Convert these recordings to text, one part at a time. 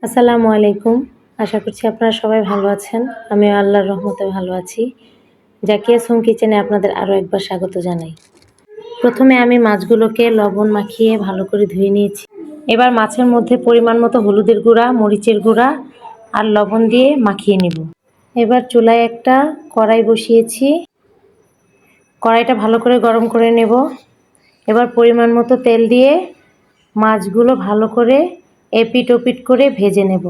আসসালামু আলাইকুম। আশা করছি আপনারা সবাই ভালো আছেন। আমিও আল্লাহর রহমতে ভালো আছি। জাকিয়াস হোম কিচেনে আপনাদের আরও একবার স্বাগত জানাই। প্রথমে আমি মাছগুলোকে লবণ মাখিয়ে ভালো করে ধুয়ে নিয়েছি। এবার মাছের মধ্যে পরিমাণ মতো হলুদের গুঁড়া, মরিচের গুঁড়া আর লবণ দিয়ে মাখিয়ে নেব। এবার চুলায় একটা কড়াই বসিয়েছি। কড়াইটা ভালো করে গরম করে নেব। এবার পরিমাণ মতো তেল দিয়ে মাছগুলো ভালো করে এপিট ওপিট করে ভেজে নেব।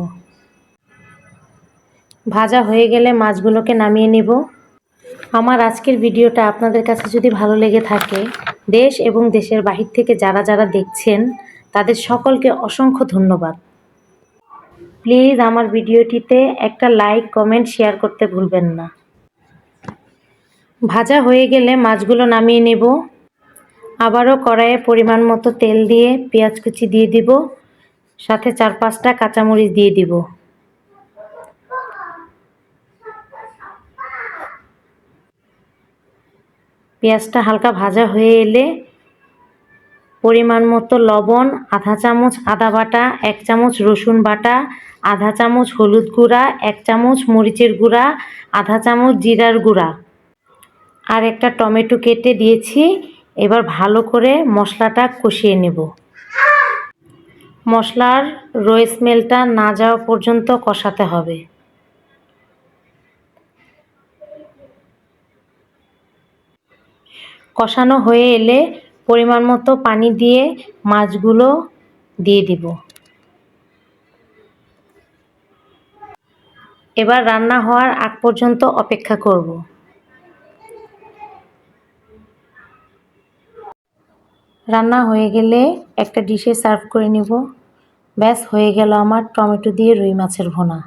ভাজা হয়ে গেলে মাছগুলোকে নামিয়ে নেব। আমার আজকের ভিডিওটা আপনাদের কাছে যদি ভালো লেগে থাকে, দেশ এবং দেশের বাহির থেকে যারা দেখছেন তাদের সকলকে অসংখ্য ধন্যবাদ। প্লিজ আমার ভিডিওটিতে একটা লাইক, কমেন্ট, শেয়ার করতে ভুলবেন না। ভাজা হয়ে গেলে মাছগুলো নামিয়ে নেব। আবারও কড়াইয়ে পরিমাণ মতো তেল দিয়ে পেঁয়াজ কুচি দিয়ে দিব, সাথে 4-5টা কাঁচামরিচ দিয়ে দিব। পেঁয়াজটা হালকা ভাজা হয়ে এলে পরিমাণ মতো লবণ, আধা চামচ আদা বাটা, 1 চামচ রসুন বাটা, আধা চামচ হলুদ গুঁড়া, 1 চামচ মরিচের গুঁড়া, আধা চামচ জিরার গুঁড়া আর একটা টমেটো কেটে দিয়েছি। এবার ভালো করে মশলাটা কষিয়ে নেব। মশলার র স্মেলটা না যাওয়া পর্যন্ত কষাতে হবে। কষানো হয়ে এলে পরিমাণ মতো পানি দিয়ে মাছগুলো দিয়ে দিব। এবার রান্না হওয়ার আগ পর্যন্ত অপেক্ষা করব। রান্না হয়ে গেলে একটা ডিশে সার্ভ করে নেব। ব্যাস হয়ে গেল আমার টমেটো দিয়ে রুই মাছের ভুনা।